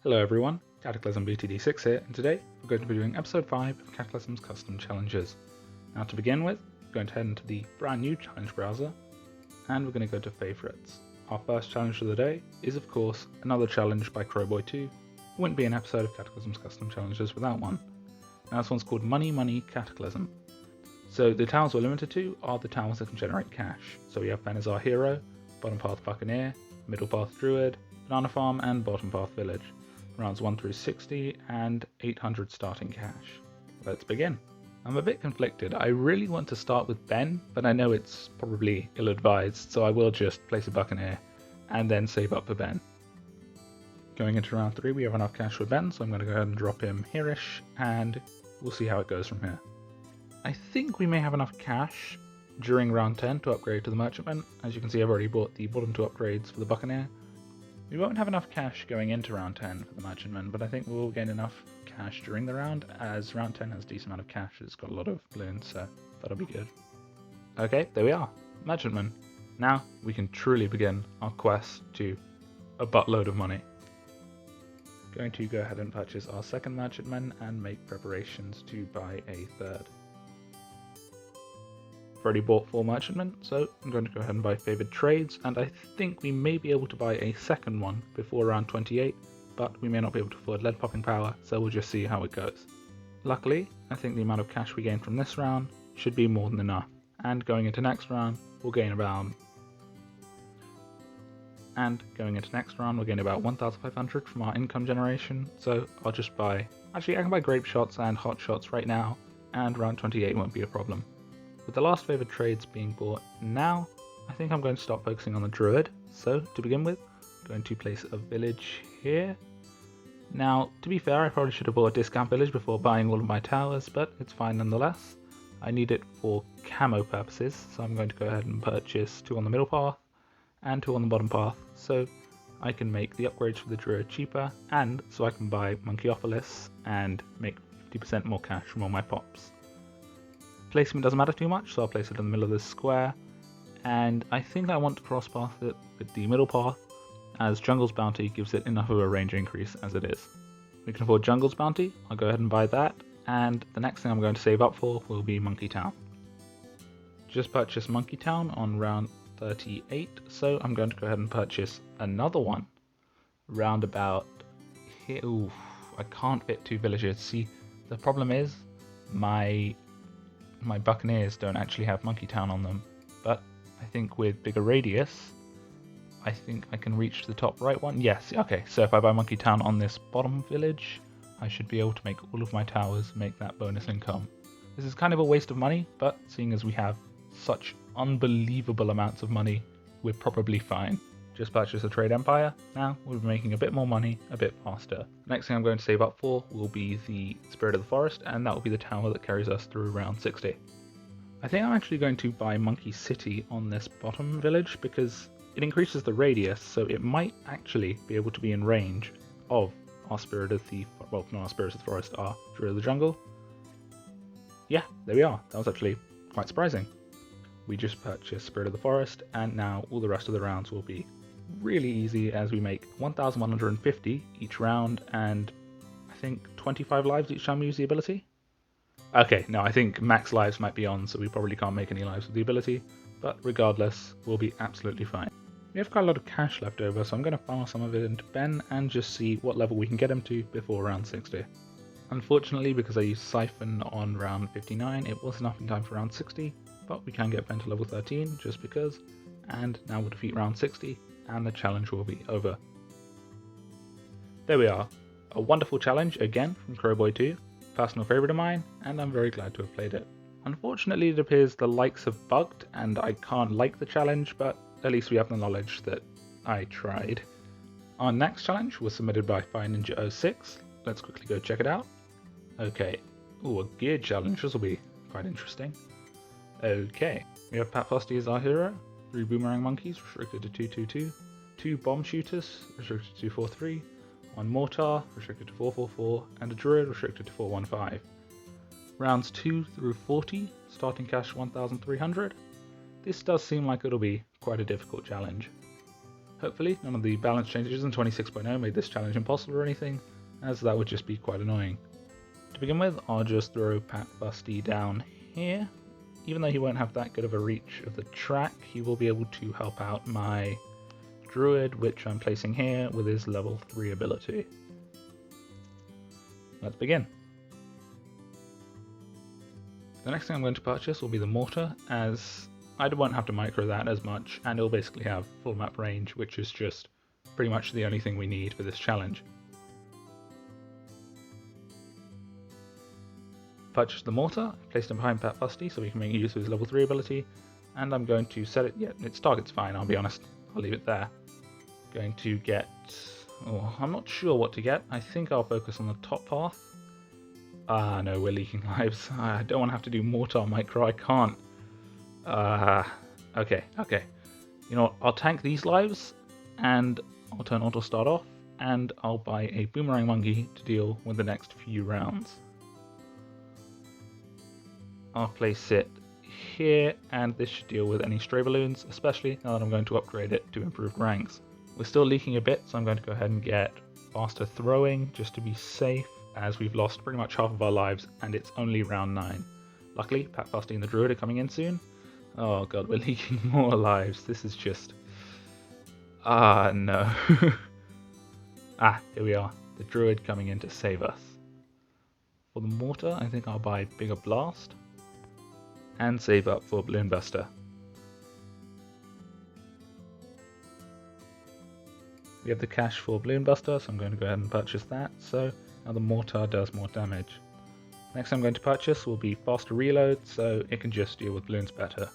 Hello everyone, Cataclysm BTD6 here, and today we're going to be doing episode 5 of Cataclysm's custom challenges. Now to begin with, we're going to head into the brand new challenge browser, and we're going to go to favorites. Our first challenge of the day is of course another challenge by Crowboy 2. It wouldn't be an episode of Cataclysm's custom challenges without one. Now this one's called Money Money Cataclysm. So the towers we're limited to are the towers that can generate cash. So we have Fen as our hero, bottom path Buccaneer, middle path Druid, banana farm, and bottom path village. Rounds 1 through 60 and 800 starting cash. Let's begin. I'm a bit conflicted. I really want to start with Ben, but I know it's probably ill-advised, so I will just place a Buccaneer and then save up for Ben. Going into round 3, we have enough cash for Ben, so I'm going to go ahead and drop him here-ish, and we'll see how it goes from here. I think we may have enough cash during round 10 to upgrade to the Merchantman. As you can see, I've already bought the bottom 2 upgrades for the Buccaneer. We won't have enough cash going into round 10 for the Merchantman, but I think we'll gain enough cash during the round, as round 10 has a decent amount of cash. It's got a lot of balloons, so that'll be good. Okay, there we are, Merchantman. Now we can truly begin our quest to a buttload of money. Going to go ahead and purchase our second Merchantman and make preparations to buy a third. Already bought 4 merchantmen, so I'm going to go ahead and buy favored trades, and I think we may be able to buy a second one before round 28, but we may not be able to afford lead popping power, so we'll just see how it goes. Luckily, I think the amount of cash we gain from this round should be more than enough, and going into next round we'll gain about 1,500 from our income generation, so I'll just buy, actually I can buy grape shots and hot shots right now, and round 28 won't be a problem. With the last favoured trades being bought now, I think I'm going to start focusing on the Druid. So, to begin with, I'm going to place a village here. Now, to be fair, I probably should have bought a discount village before buying all of my towers, but it's fine nonetheless. I need it for camo purposes, so I'm going to go ahead and purchase 2 on the middle path and 2 on the bottom path, so I can make the upgrades for the Druid cheaper, and so I can buy Monkeyopolis and make 50% more cash from all my pops. Placement doesn't matter too much, so I'll place it in the middle of this square, and I think I want to cross path it with the middle path, as Jungle's Bounty gives it enough of a range increase as it is. We can afford Jungle's Bounty, I'll go ahead and buy that, and the next thing I'm going to save up for will be Monkey Town. Just purchased Monkey Town on round 38, so I'm going to go ahead and purchase another one round about here. Ooh, I can't fit 2 villages. See, the problem is my Buccaneers don't actually have Monkey Town on them, but I think with bigger radius, I think I can reach the top right one. Yes, okay, so if I buy Monkey Town on this bottom village, I should be able to make all of my towers make that bonus income. This is kind of a waste of money, but seeing as we have such unbelievable amounts of money, we're probably fine. Just purchase a trade empire. Now we'll be making a bit more money a bit faster. Next thing I'm going to save up for will be the Spirit of the Forest, and that will be the tower that carries us through round 60. I think I'm actually going to buy Monkey City on this bottom village because it increases the radius, so it might actually be able to be in range of our Spirit of the, well, not our Spirit of the Forest, our Druid of the Jungle. Yeah, there we are. That was actually quite surprising. We just purchased Spirit of the Forest, and now all the rest of the rounds will be really easy as we make 1,150 each round, and I think 25 lives each time we use the ability. Okay, no, I think max lives might be on, so we probably can't make any lives with the ability, but regardless, we'll be absolutely fine. We have quite a lot of cash left over, so I'm going to funnel some of it into Ben and just see what level we can get him to before round 60. Unfortunately, because I used Siphon on round 59, it wasn't enough in time for round 60, but we can get Ben to level 13 just because, and now we'll defeat round 60, and the challenge will be over. There we are, a wonderful challenge again from Crowboy 2, personal favourite of mine, and I'm very glad to have played it. Unfortunately, it appears the likes have bugged and I can't like the challenge, but at least we have the knowledge that I tried. Our next challenge was submitted by Fire Penguin06, let's quickly go check it out. Okay, ooh, a gear challenge, this will be quite interesting. Okay, we have Pat Fosty as our hero. 3 boomerang monkeys, restricted to 222, 2 bomb shooters, restricted to 243, 1 mortar, restricted to 444, and a druid, restricted to 415. Rounds 2 through 40, starting cash 1,300. This does seem like it'll be quite a difficult challenge. Hopefully none of the balance changes in 26.0 made this challenge impossible or anything, as that would just be quite annoying. To begin with, I'll just throw Pat Busty down here. Even though he won't have that good of a reach of the track, he will be able to help out my Druid, which I'm placing here with his level 3 ability. Let's begin. The next thing I'm going to purchase will be the Mortar, as I won't have to micro that as much, and it'll basically have full map range, which is just pretty much the only thing we need for this challenge. Purchase the Mortar, placed him behind Pat Busty so we can make use of his level 3 ability, and I'm going to set it, yeah, its target's fine, I'll be honest, I'll leave it there. Going to get, I'm not sure what to get, I think I'll focus on the top path. No, we're leaking lives, I don't want to have to do Mortar micro, I can't. Okay. You know what, I'll tank these lives, and I'll turn auto start off, and I'll buy a Boomerang Monkey to deal with the next few rounds. I'll place it here, and this should deal with any stray balloons, especially now that I'm going to upgrade it to improved ranks. We're still leaking a bit, so I'm going to go ahead and get faster throwing, just to be safe, as we've lost pretty much half of our lives, and it's only round 9. Luckily, Pat Busty and the Druid are coming in soon. Oh god, we're leaking more lives, this is just... no. Here we are, the Druid coming in to save us. For the Mortar, I think I'll buy Bigger Blast, and save up for Balloon Buster. We have the cash for Balloon Buster, so I'm going to go ahead and purchase that, so now the Mortar does more damage. Next I'm going to purchase will be faster reload, so it can just deal with balloons better.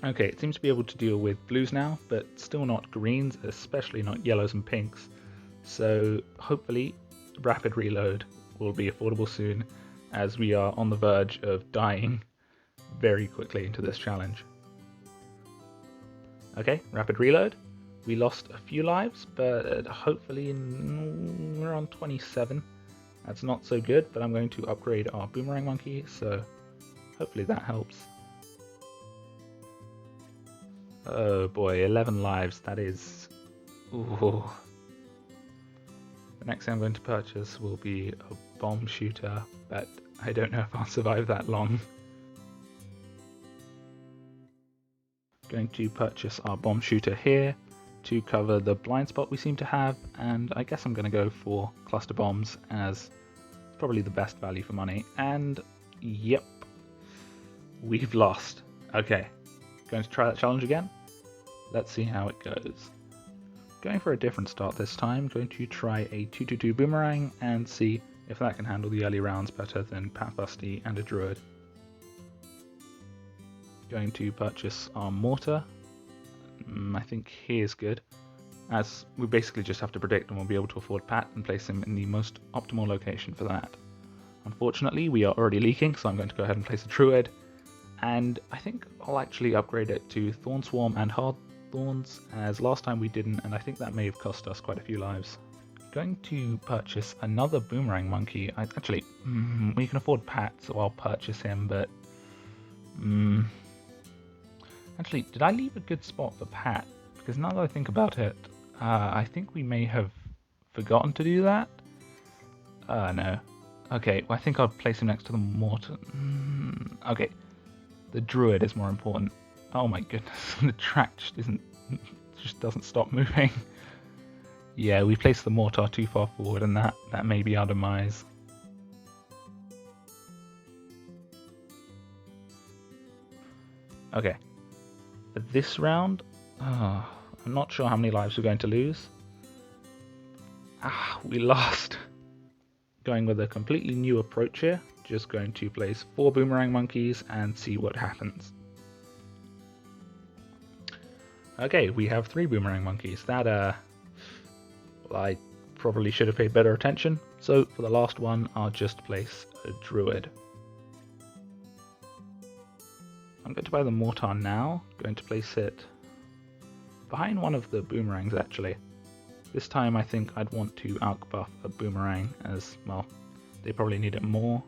Okay, it seems to be able to deal with blues now, but still not greens, especially not yellows and pinks, so hopefully rapid reload will be affordable soon, as we are on the verge of dying very quickly into this challenge. Okay, rapid reload. We lost a few lives, but hopefully we're on 27. That's not so good, but I'm going to upgrade our Boomerang Monkey, so hopefully that helps. Oh boy, 11 lives, that is... Ooh. The next thing I'm going to purchase will be a bomb shooter, but I don't know if I'll survive that long. Going to purchase our bomb shooter here to cover the blind spot we seem to have, and I guess I'm going to go for cluster bombs as it's probably the best value for money, and yep, we've lost. Okay, going to try that challenge again. Let's see how it goes. Going for a different start this time, going to try a 2-2-2 boomerang and see if that can handle the early rounds better than Pat Busty and a Druid. Going to purchase our Mortar. I think he is good, as we basically just have to predict and we'll be able to afford Pat and place him in the most optimal location for that. Unfortunately, we are already leaking, so I'm going to go ahead and place a Druid, and I think I'll actually upgrade it to Thorn Swarm and Hard Thorns, as last time we didn't, and I think that may have cost us quite a few lives. Going to purchase another Boomerang Monkey. Actually, we can afford Pat, so I'll purchase him, but... Actually, did I leave a good spot for Pat? Because now that I think about it, I think we may have forgotten to do that. No. Okay, well, I think I'll place him next to the Mortar. Okay, the Druid is more important. Oh my goodness, the track just doesn't stop moving. Yeah, we placed the Mortar too far forward, and that may be our demise. Okay. For this round, I'm not sure how many lives we're going to lose. We lost. Going with a completely new approach here, just going to place 4 Boomerang Monkeys and see what happens. Okay, we have 3 Boomerang Monkeys. That, well, I probably should have paid better attention. So for the last one, I'll just place a Druid. I'm going to buy the Mortar now, going to place it behind one of the Boomerangs actually. This time I think I'd want to outbuff a Boomerang, as, well, they probably need it more.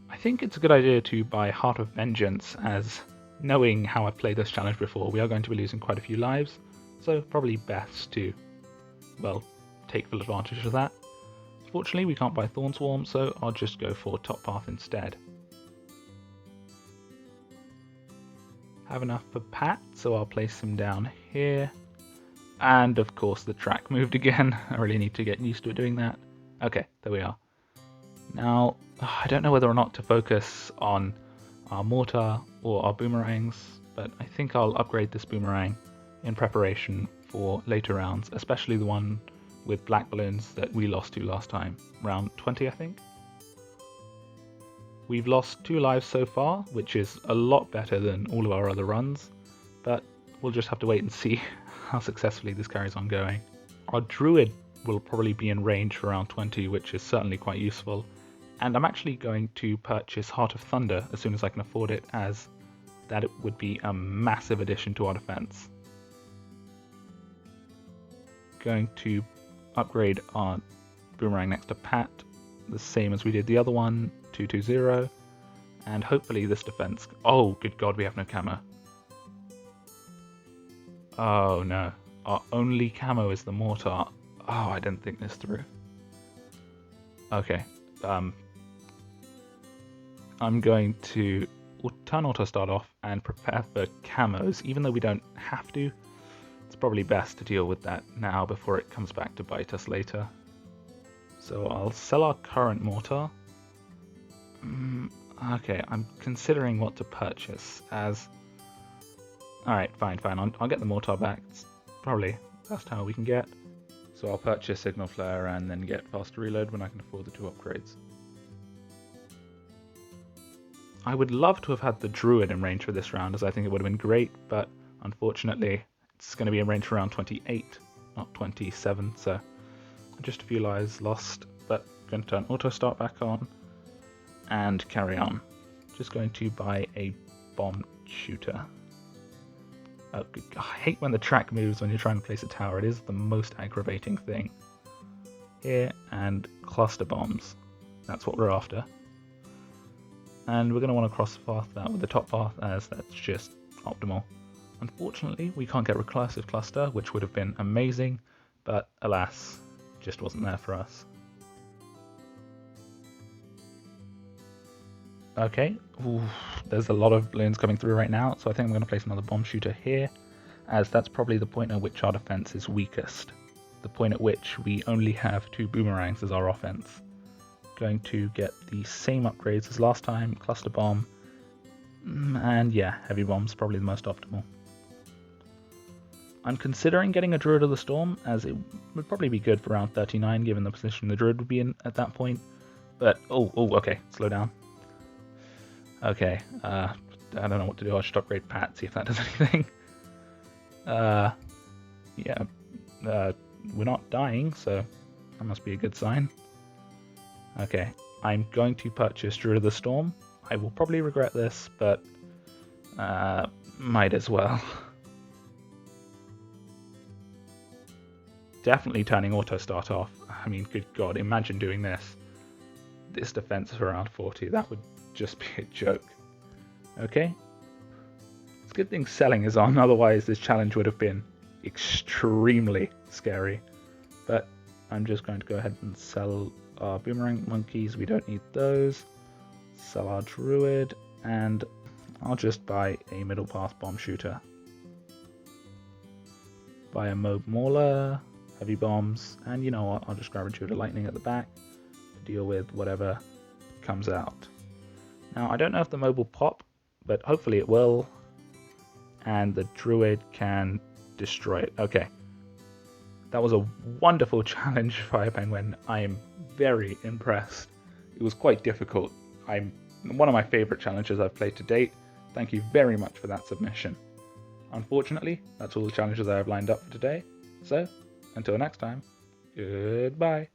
I think it's a good idea to buy Heart of Vengeance, as knowing how I've played this challenge before, we are going to be losing quite a few lives, so probably best to, well, take full advantage of that. Fortunately, we can't buy Thorn Swarm, so I'll just go for Top Path instead. Have enough for Pat, so I'll place him down here. And of course the track moved again. I really need to get used to it doing that. Okay, there we are. Now, I don't know whether or not to focus on our mortar or our boomerangs, but I think I'll upgrade this boomerang in preparation for later rounds, especially the one with black balloons that we lost to last time. Round 20, I think. We've lost 2 lives so far, which is a lot better than all of our other runs, but we'll just have to wait and see how successfully this carries on going. Our druid will probably be in range for round 20, which is certainly quite useful, and I'm actually going to purchase Heart of Thunder as soon as I can afford it, as that would be a massive addition to our defense. Going to upgrade our boomerang next to Pat, the same as we did the other one, 220, and hopefully this defense. Oh, good God, we have no camo. Oh no, our only camo is the mortar. Oh, I didn't think this through. Okay, I'm going to turn auto start off and prepare for camos, even though we don't have to. It's probably best to deal with that now before it comes back to bite us later. So I'll sell our current mortar. Okay, I'm considering what to purchase as... Alright, fine. I'll get the mortar back. It's probably the best how we can get. So I'll purchase Signal Flare and then get faster reload when I can afford the 2 upgrades. I would love to have had the Druid in range for this round, as I think it would have been great, but unfortunately it's going to be in range for round 28, not 27, so just a few lives lost, but I'm going to turn auto start back on and carry on. Just going to buy a bomb shooter. Oh, I hate when the track moves when you're trying to place a tower. It is the most aggravating thing. Here, and cluster bombs. That's what we're after. And we're going to want to cross path that with the top path, as that's just optimal. Unfortunately, we can't get recursive cluster, which would have been amazing, but alas, just wasn't there for us. Okay, ooh, there's a lot of balloons coming through right now, so I think I'm going to place another bomb shooter here, as that's probably the point at which our defense is weakest. The point at which we only have 2 boomerangs as our offense. Going to get the same upgrades as last time, cluster bomb, and yeah, heavy bomb's probably the most optimal. I'm considering getting a Druid of the Storm, as it would probably be good for round 39 given the position the Druid would be in at that point, but okay, slow down. Okay, I don't know what to do. I'll just upgrade Pat, see if that does anything. Yeah, we're not dying, so that must be a good sign. Okay, I'm going to purchase Druid of the Storm. I will probably regret this, but might as well. Definitely turning auto start off. I mean, good God, imagine doing this. This defense for around 40, that would just be a joke. Okay, it's a good thing selling is on, otherwise this challenge would have been extremely scary. But I'm just going to go ahead and sell our boomerang monkeys, we don't need those. Sell our druid, and I'll just buy a middle path bomb shooter. Buy a mob mauler, heavy bombs, and you know what, I'll just grab a druid of lightning at the back to deal with whatever comes out. Now, I don't know if the mob will pop, but hopefully it will. And the druid can destroy it. Okay. That was a wonderful challenge, Fire Penguin. I am very impressed. It was quite difficult. One of my favourite challenges I've played to date. Thank you very much for that submission. Unfortunately, that's all the challenges I have lined up for today. So, until next time, goodbye.